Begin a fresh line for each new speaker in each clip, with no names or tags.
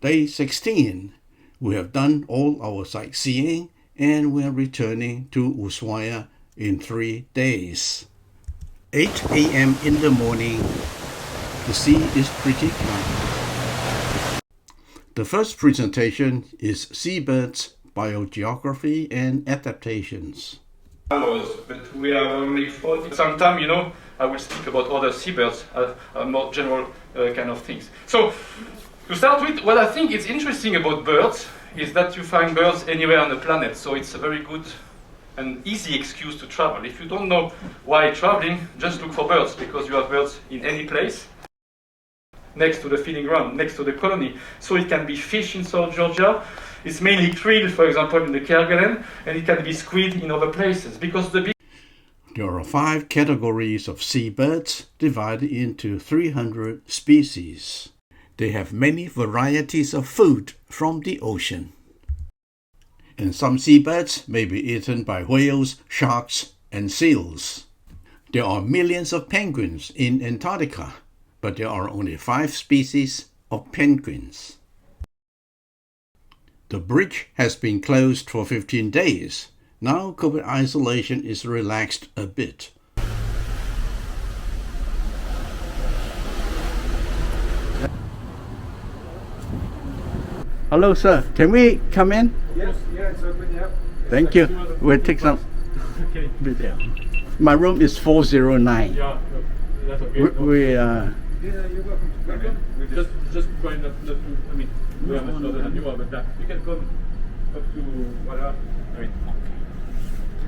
Day 16. We have done all our sightseeing and we are returning to Ushuaia in 3 days. 8 a.m. in the morning. The sea is pretty calm. The first presentation is Seabirds, Biogeography and Adaptations.
But we are only 40. Sometime, I will speak about other seabirds, more general kind of things. So, to start with, what I think is interesting about birds is that you find birds anywhere on the planet. So it's a very good and easy excuse to travel. If you don't know why traveling, just look for birds, because you have birds in any place, next to the feeding ground, next to the colony. So it can be fish in South Georgia. It's mainly krill, for example, in the Kerguelen, and it can be squid in other places, because
There are 5 categories of seabirds divided into 300 species. They have many varieties of food from the ocean. And some seabirds may be eaten by whales, sharks, and seals. There are millions of penguins in Antarctica, but there are only 5 species of penguins. The bridge has been closed for 15 days. Now COVID isolation is relaxed a bit. Hello, sir. Can we come in?
Yes, yeah, it's open, yeah.
Thank you. We'll take some video. My room is 409.
Yeah, that's okay.
Yeah, you're welcome to come in.
Just trying not to, we are much further than you are, but you can come up to, voila.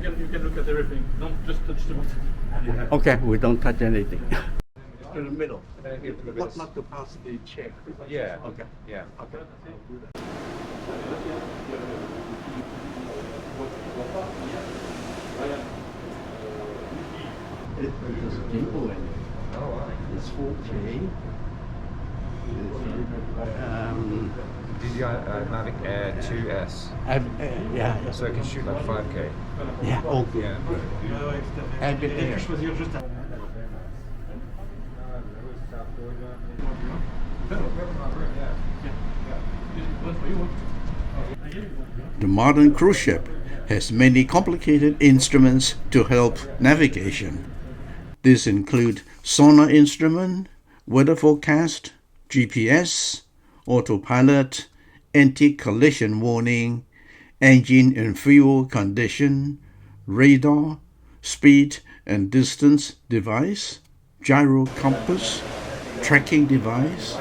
You can look at everything. Don't just touch the bottom.
Okay, we don't touch anything. In the middle. Not to pass the chair.
Yeah,
Okay.
yeah.
Okay. There's people in it.
Oh, wow.
It's 4K.
DJI Mavic Air 2S.
Yeah.
So it can shoot like 5K.
Yeah. Okay.
Yeah.
I've been there. The modern cruise ship has many complicated instruments to help navigation. These include sonar instrument, weather forecast, GPS, autopilot, anti-collision warning, engine and fuel condition, radar, speed and distance device, gyro compass, tracking device.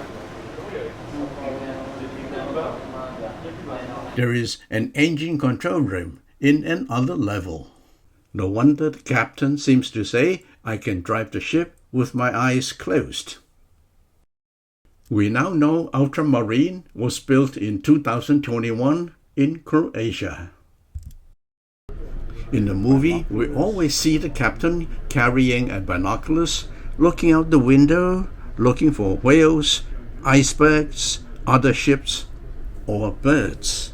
There is an engine control room in another level. No wonder the captain seems to say, I can drive the ship with my eyes closed. We now know Ultramarine was built in 2021 in Croatia. In the movie, we always see the captain carrying a binoculars, looking out the window, looking for whales, icebergs, other ships, or birds.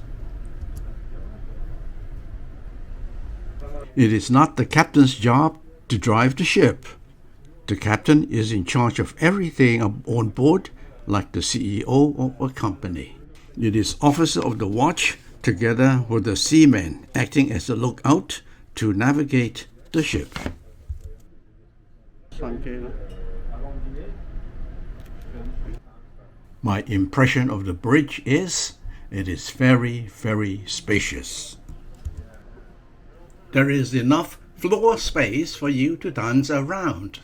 It is not the captain's job to drive the ship. The captain is in charge of everything on board, like the CEO of a company. It is officer of the watch, together with the seaman, acting as a lookout to navigate the ship. My impression of the bridge is, it is very, very spacious. There is enough floor space for you to dance around.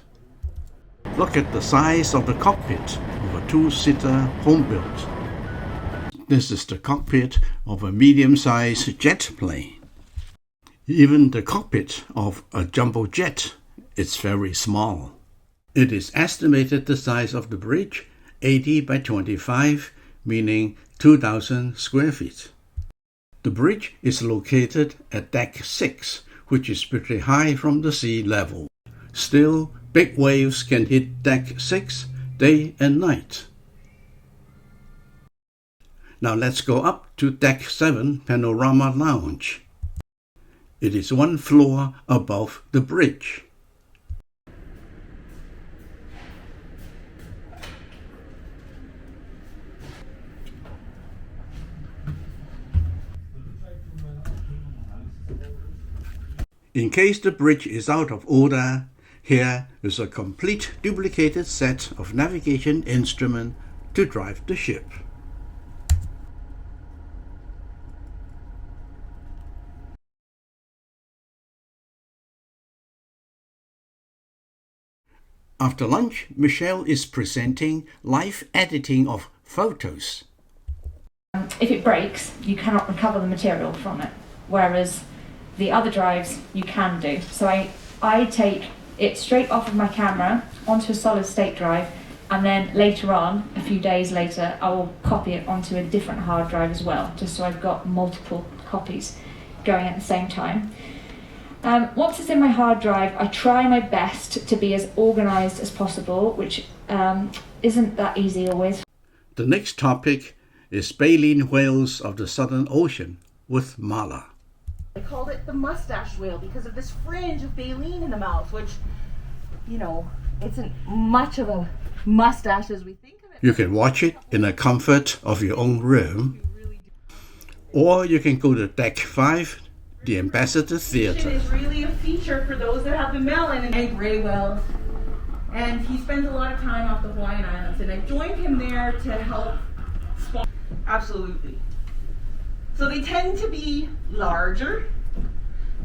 Look at the size of the cockpit of a 2-seater home built. This is the cockpit of a medium-sized jet plane. Even the cockpit of a jumbo jet is very small. It is estimated the size of the bridge 80 by 25, meaning 2,000 square feet. The bridge is located at deck 6, which is pretty high from the sea level. Still, big waves can hit deck 6 day and night. Now let's go up to deck 7 Panorama Lounge. It is 1 floor above the bridge. In case the bridge is out of order, here is a complete duplicated set of navigation instruments to drive the ship. After lunch, Michelle is presenting live editing of photos.
If it breaks, you cannot recover the material from it, whereas the other drives you can do. So I take it straight off of my camera onto a solid state drive, and then later on, a few days later, I will copy it onto a different hard drive as well, just so I've got multiple copies going at the same time. Once it's in my hard drive, I try my best to be as organised as possible, which isn't that easy always.
The next topic is baleen whales of the Southern Ocean with Mala.
They called it the mustache whale because of this fringe of baleen in the mouth, which, you know, isn't much of a mustache as we think of it.
You can watch it in the comfort of your own room, or you can go to Deck 5, the Ambassador
It
Theatre.
is really a feature for those that have the melon and gray whale. And he spends a lot of time off the Hawaiian Islands, and I joined him there to help spawn. Absolutely. So they tend to be larger,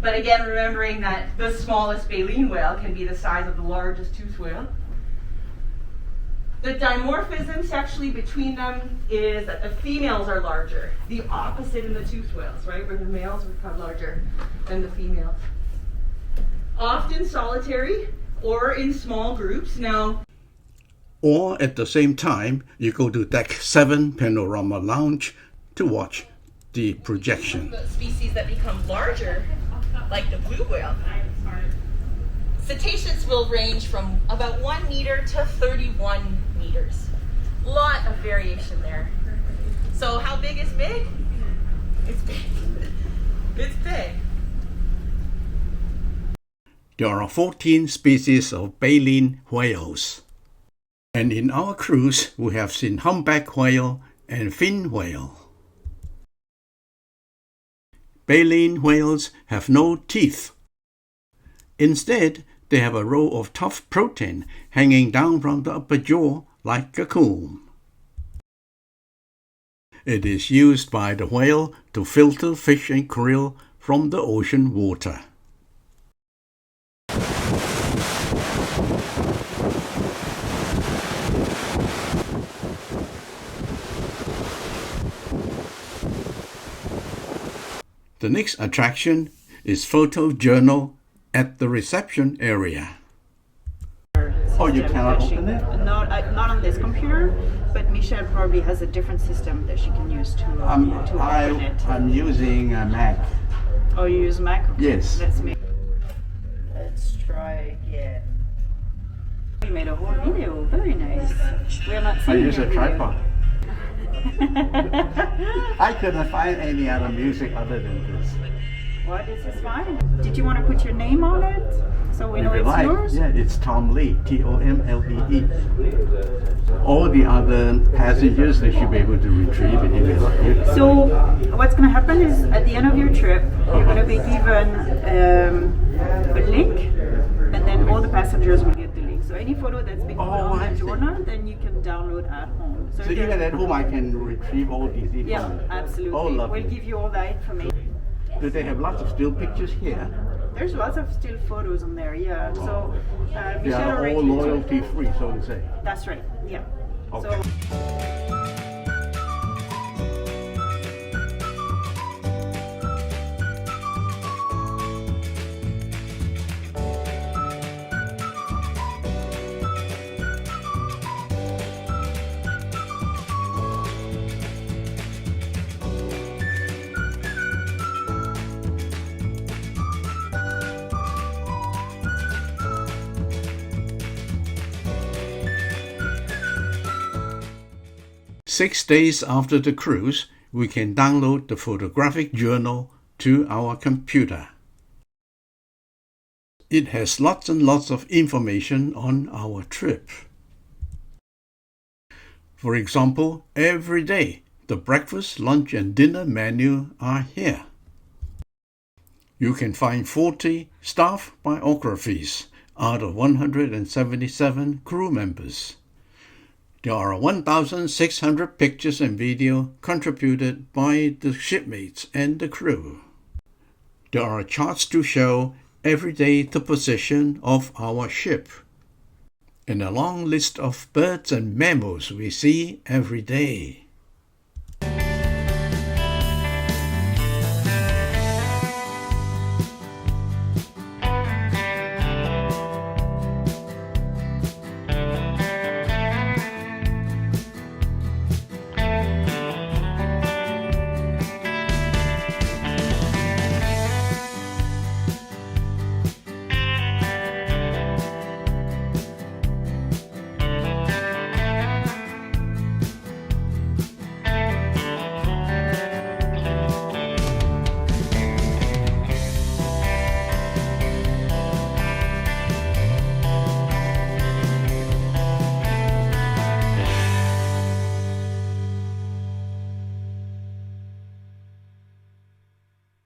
but again, remembering that the smallest baleen whale can be the size of the largest toothed whale. The dimorphism sexually between them is that the females are larger. The opposite in the toothed whales, right? Where the males become larger than the females. Often solitary or in small groups. Now,
Or at the same time, you go to Deck 7 Panorama Lounge to watch the projection.
the species that become larger, like the blue whale, cetaceans will range from about 1 meter to 31 meters. Lot of variation there. So how big is big? It's big. It's big.
There are 14 species of baleen whales. And in our cruise, we have seen humpback whale and fin whale. Baleen whales have no teeth. Instead, they have a row of tough protein hanging down from the upper jaw like a comb. It is used by the whale to filter fish and krill from the ocean water. The next attraction is photo journal at the reception area. Oh, you cannot open it?
No, not on this computer, but Michelle probably has a different system that she can use to open it.
I'm using a Mac.
Oh, you use Mac? Okay.
Yes.
Let's try again. We made a whole video. Very nice. We're not
I
seeing
use
your
a
video.
tripod. I couldn't find any other music other than this.
Well, this is fine. Did you want to put your name on it so we know
If you
it's
like,
yours?
yeah, it's Tom Lee, Tomlee. All the other passengers, they should be able to retrieve it if they like.
So what's going to happen is at the end of your trip, you're going to be given a link, and then all the passengers will get the link. So any photo that's been put on
I
the
see.
journal, then you can download at home.
So
there's-
even at home, I can retrieve all these information.
Yeah, absolutely.
Oh, lovely.
We'll give you all that information.
Do they have lots of still pictures here?
There's lots of still photos on there, yeah. So
They
Michelle
are
already
all
took-
loyalty free, so to say.
That's right, yeah.
Okay.
So
6 days after the cruise, we can download the photographic journal to our computer. It has lots and lots of information on our trip. For example, every day, the breakfast, lunch, and dinner menu are here. You can find 40 staff biographies out of 177 crew members. There are 1,600 pictures and video contributed by the shipmates and the crew. There are charts to show every day the position of our ship, and a long list of birds and mammals we see every day.